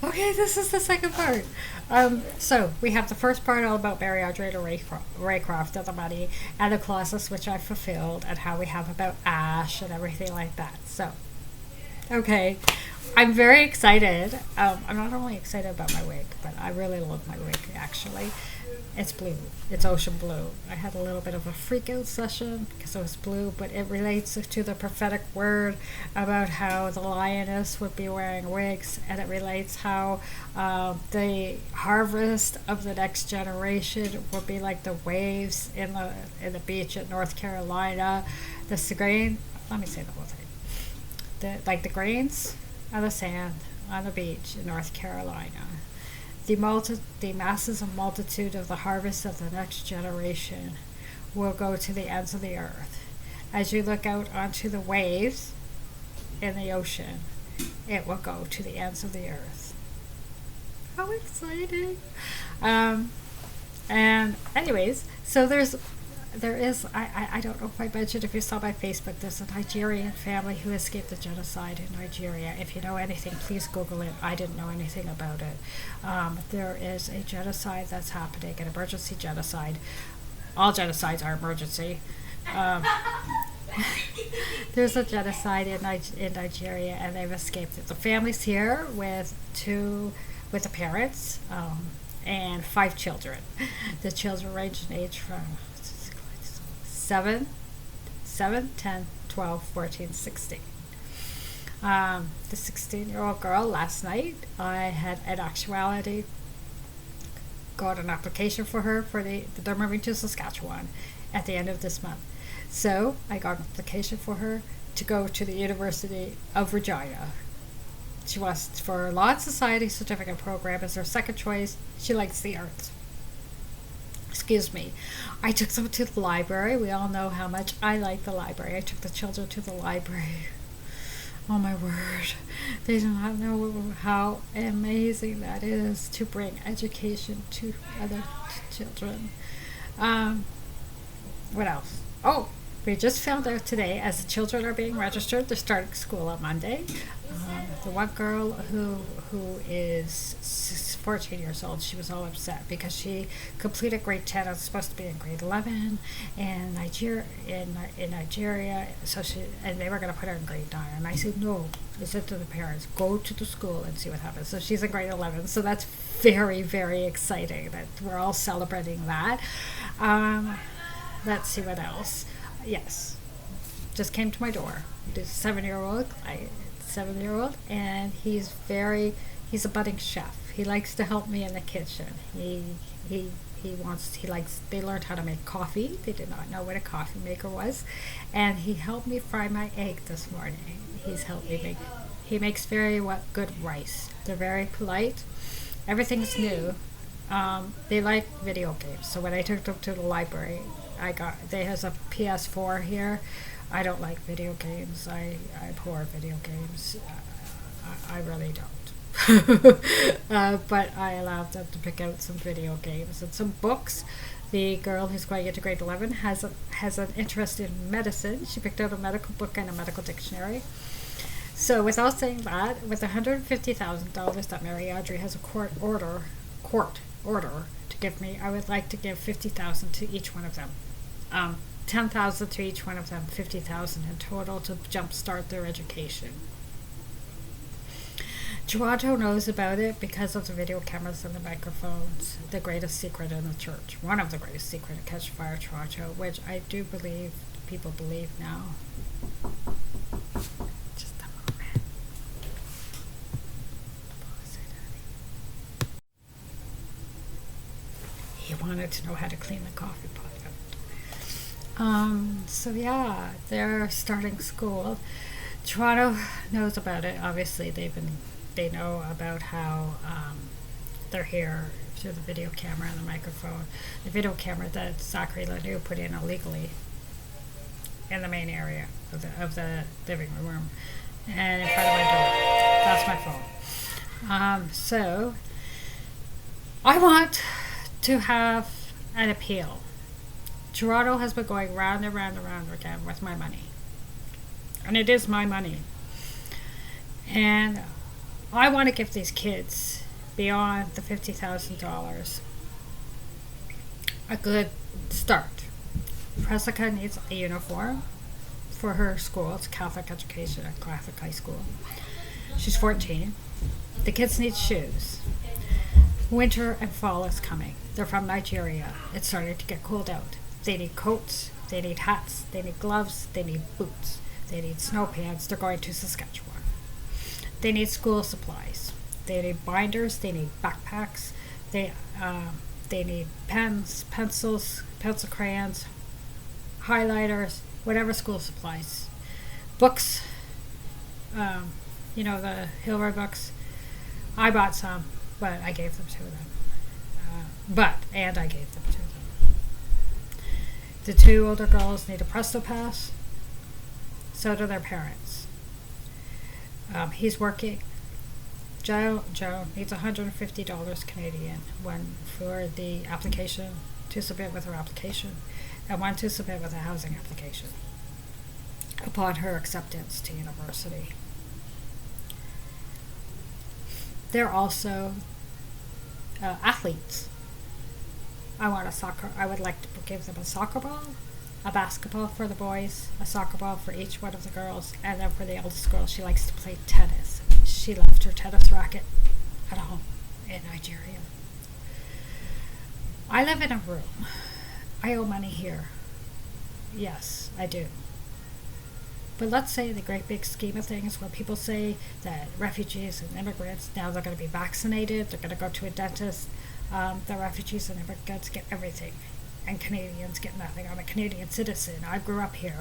Okay, this is the second part. So we have the first part all about Mary Audrey to Raycroft and the money and the clauses which I fulfilled and how we have about Ash and everything like that. So, okay, I'm very excited. I'm not only excited about my wig, but I really love my wig actually. It's blue. It's ocean blue. I had a little bit of a freak out session because it was blue, but it relates to the prophetic word about how the lioness would be wearing wigs, and it relates how the harvest of the next generation would be like the waves in the beach at North Carolina. The grain. Let me say the whole thing. Like the grains on the sand on the beach in North Carolina. The masses and multitude of the harvest of the next generation will go to the ends of the earth. As you look out onto the waves in the ocean, it will go to the ends of the earth. How exciting! And anyways, so there is, I don't know if I mentioned, if you saw my Facebook, there's a Nigerian family who escaped the genocide in Nigeria. If you know anything, please Google it. I didn't know anything about it. There is a genocide that's happening, an emergency genocide. All genocides are emergency. Um, there's a genocide in Nigeria, and they've escaped it. The family's here with the parents, and 5 children. The children range in age from 7, 10, 12, 14, 16. The 16-year-old girl, last night, I had in actuality got an application for her for they're moving to Saskatchewan at the end of this month. So I got an application for her to go to the University of Regina. She wants for Law and Society certificate program as her second choice. She likes the arts. Excuse me. I took them to the library. We all know how much I like the library. I took the children to the library. Oh my word. They do not know how amazing that is to bring education to other children. What else? Oh, we just found out today, as the children are being registered, they're starting school on Monday. The one girl who is 14 years old, she was all upset because she completed grade 10 and was supposed to be in grade 11 in Nigeria. So and they were going to put her in grade 9. And I said, no. I said to the parents, go to the school and see what happens. So she's in grade 11. So that's very, very exciting that we're all celebrating that. Let's see what else. Yes, just came to my door. This 7-year-old, and he's a budding chef. He likes to help me in the kitchen. They learned how to make coffee. They did not know what a coffee maker was, and he helped me fry my egg this morning. He makes very good rice. They're very polite. Everything's new. They like video games. So when I took them to the library, they has a PS4 here. I don't like video games. I abhor video games. I really don't. But I allowed them to pick out some video games and some books. The girl who's going into grade 11 has an interest in medicine. She picked out a medical book and a medical dictionary. So without saying that, with $150,000 that Mary Audrey has a court order to give me, I would like to give $50,000 to each one of them. $10,000 to each one of them, $50,000 in total to jumpstart their education. Toronto knows about it because of the video cameras and the microphones. The greatest secret in the church, one of the greatest secrets to catch fire, Toronto, which I do believe people believe now. Just a moment. He wanted to know how to clean the coffee pot. So yeah, they're starting school. Toronto knows about it. Obviously, they know about how they're here through the video camera and the microphone. The video camera that Zachary Lanoux put in illegally in the main area of the living room and in front of my door. That's my phone. So I want to have an appeal. Toronto has been going round and round and round again with my money. And it is my money. And I want to give these kids beyond the $50,000 a good start. Presica needs a uniform for her school. It's Catholic education at Catholic high school. She's 14. The kids need shoes. Winter and fall is coming. They're from Nigeria. It's starting to get cold out. They need coats, they need hats, they need gloves, they need boots, they need snow pants. They're going to Saskatchewan. They need school supplies. They need binders, they need backpacks, they need pens, pencils, pencil crayons, highlighters, whatever school supplies. Books, the Hilroy books. I bought some, but I gave them to them. I gave them to them. The two older girls need a Presto Pass. So do their parents. He's working. Joe needs $150 Canadian, one for the application to submit with her application, and one to submit with a housing application upon her acceptance to university. They're also athletes. I would like to give them a soccer ball, a basketball for the boys, a soccer ball for each one of the girls, and then for the eldest girl, she likes to play tennis. She left her tennis racket at home in Nigeria. I live in a room. I owe money here. Yes, I do. But let's say the great big scheme of things where people say that refugees and immigrants, now they're going to be vaccinated, they're going to go to a dentist, the refugees and immigrants get everything, and Canadians get nothing. I'm a Canadian citizen. I grew up here.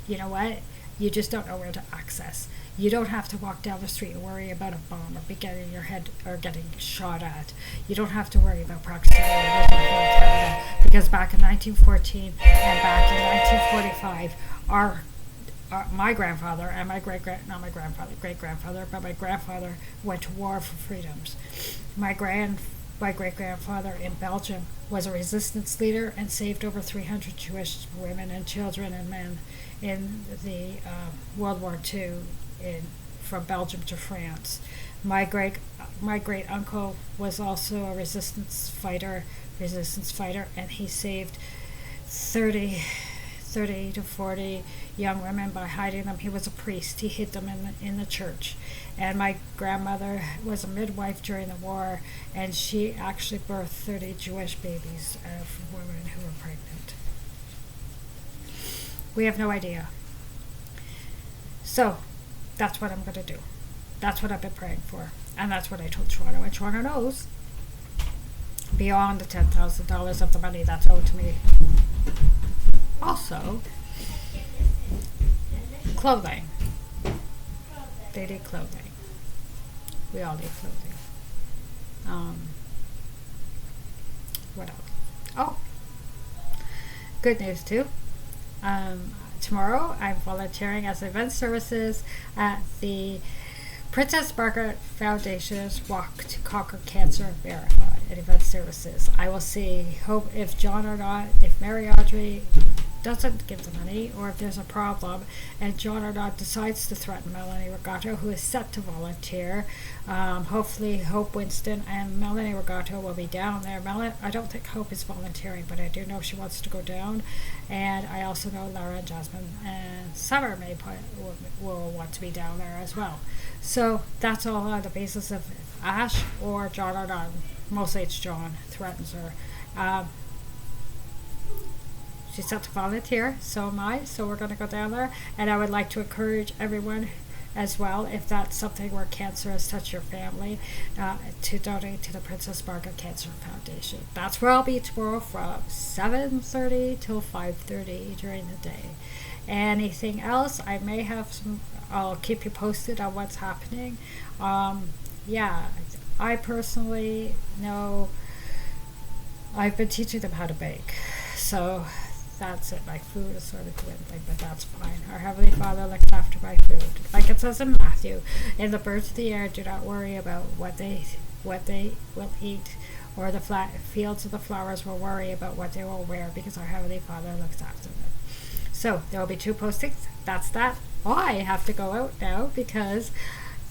You know what? You just don't know where to access. You don't have to walk down the street and worry about a bomb or be getting your head or getting shot at. You don't have to worry about proximity here in Canada, because back in 1914 and back in 1945, my grandfather and my grandfather went to war for freedoms. My great-grandfather in Belgium was a resistance leader and saved over 300 Jewish women and children and men in the World War II from Belgium to France. My great uncle was also a resistance fighter, and he saved 30 to 40 young women by hiding them. He was a priest. He hid them in the church. And my grandmother was a midwife during the war, and she actually birthed 30 Jewish babies of women who were pregnant. We have no idea. So that's what I'm going to do. That's what I've been praying for. And that's what I told Toronto. And Toronto knows, beyond the $10,000 of the money that's owed to me. Also, clothing. They need clothing. We all need clothing. What else? Oh, good news too. Tomorrow I'm volunteering as event services at the Princess Margaret Foundation's Walk to Conquer Cancer Marathon and event services. I will hope if John or not, if Mary Audrey doesn't give the money, or if there's a problem and John or not decides to threaten Melanie Regato, who is set to volunteer. Hopefully Hope Winston and Melanie Regato will be down there. I don't think Hope is volunteering, but I do know she wants to go down, and I also know Lara and Jasmine and Summer will want to be down there as well. So that's all on the basis of Ash or John or not. Mostly it's John threatens her. She's set to volunteer, so am I, so we're going to go down there. And I would like to encourage everyone as well, if that's something where cancer has touched your family, to donate to the Princess Margaret Cancer Foundation. That's where I'll be tomorrow from 7:30 till 5:30 during the day. Anything else, I may have I'll keep you posted on what's happening. I personally know I've been teaching them how to bake, so that's it. My food is sort of dwindling, but that's fine. Our Heavenly Father looks after my food. Like it says in Matthew, and the birds of the air do not worry about what they will eat, or the fields of the flowers will worry about what they will wear, because our Heavenly Father looks after them. So there will be 2 postings. That's that. I have to go out now because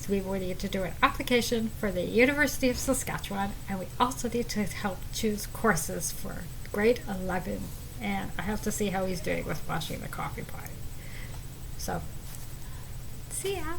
So we will need to do an application for the University of Saskatchewan, and we also need to help choose courses for grade 11. And I have to see how he's doing with washing the coffee pot. So, see ya.